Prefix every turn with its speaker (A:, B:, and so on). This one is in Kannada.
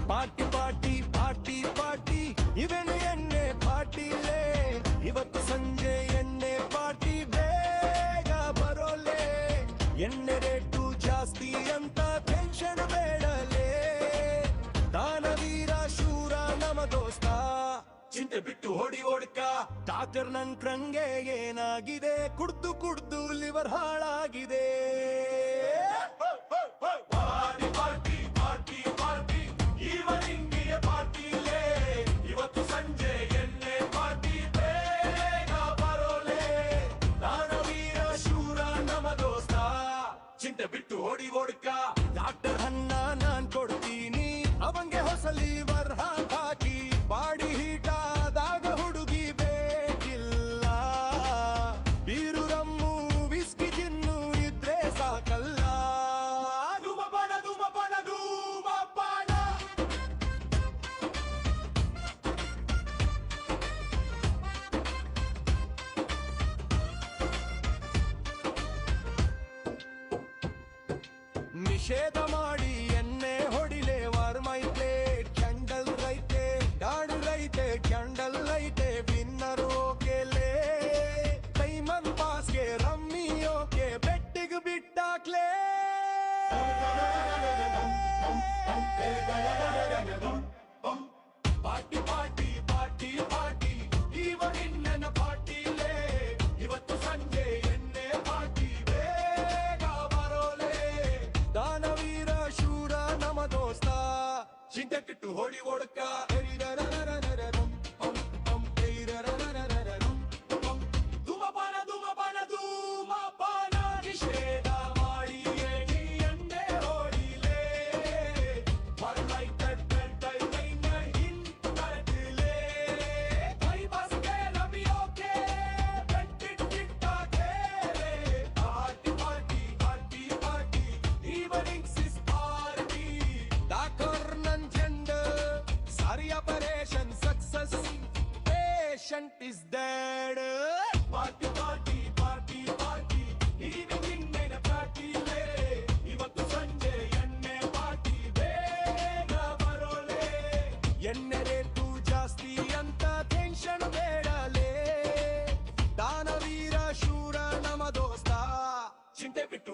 A: ಪಾರ್ಟಿ ಪಾರ್ಟಿ ಪಾರ್ಟಿ ಪಾರ್ಟಿ ಇವೆನು ಎಣ್ಣೆ ಪಾರ್ಟಿಲೇ ಇವತ್ತು ಸಂಜೆ ಎಣ್ಣೆ ಪಾರ್ಟಿ ಬೇಗ ಬರೋಲೆ ಎಣ್ಣೆ ರೇಟು ಜಾಸ್ತಿ ಅಂತ ಟೆನ್ಷನ್ ಬೇಡಲೇ ದಾನವೀರ ಶೂರ ನಮ ದೋಸ್ತ ಚಿಂತೆ ಬಿಟ್ಟು ಹೊಡಿ ಓಡ್ಕ ಡಾಕ್ಟರ್ ನಂಗೆ ಏನಾಗಿದೆ ಕುಡ್ದು ಕುಡ್ದು ಲಿವರ್ ಹಾಳಾಗಿದೆ ಇವತ್ತು ಸಂಜೆ ಎಣ್ಣೆ ಪಾರ್ಟಿ ಬೇಗ ಬರೋಲೆ ದಾನವೀರ ಶೂರ ನಮ ದೋಸ್ತ ಚಿಂತೆ ಬಿಟ್ಟು ಹೊಡಿ ಓಡ್ಕ ಡಾಕ್ಟರ್ ಅನ್ನ ನಾನ್ ಕೊಡ್ತೀನಿ ಅವಂಗೆ ಹೊಸ ಲಿವರ್ ಹಾಕಿ ಬಾಡಿ ಹೀಟ್ ಆದಾಗ ಹುಡುಗಿ ಬೇಕಿಲ್ಲ ಬೀರು ರಮ್ಮು ವಿಸ್ಕಿ ಜಿನ್ನು ಇದ್ರೆ ಸಾಕಲ್ಲ ನಿಷೇಧ ಮಾಡಿ ಎಣ್ಣೆ ಹೊಡಿಲೆ ವರ್ಮೈತೆ ಕ್ಯಾಂಡಲ್ ರೈತೆ ಡಾಡು ರೈತೆ ಕ್ಯಾಂಡಲ್ ರೈತೆ ವಿನ್ನರ್ ಓಕೆಲೆ ಕೈಮನ್ ಪಾಸ್ಗೆ ರಮ್ಮಿ ಓಕೆ ಬೆಟ್ಟಿಗೆ ಬಿಟ್ಟಾಕ್ಲೆ ಪಾರ್ಟಿ ಪಾರ್ಟಿ ಪಾರ್ಟಿ ಪಾರ್ಟಿ ಇವನ್ನ ಪಾರ್ಟಿಲೇ ಇವತ್ತು ಸಂಜೆ ಎಣ್ಣೆ ಪಾರ್ಟಿ ಬೇಗ ಬರೋಲೆ ದಾನವೀರ ಶೂರ ನಮ ದೋಸ್ತ ಚಿಂತೆ ಕಿಟ್ಟು ಹೊಡಿ ಓಡ್ಕ ಧೂಮಪಾನ ಧೂಮಪಾನ ಧೂಮಪಾನ ನಿಷೇಧ ಮಾಡಿ ಎಣ್ಣೆ ಹೊಡಿಲೆ Operation success, patient is dead. Party, party, party, party. Evening in a party le. Ivattu sanje enne party bega barole. Enne retu jaasti anta tension bedale. Danavira shura nama dosta. Chinte bittu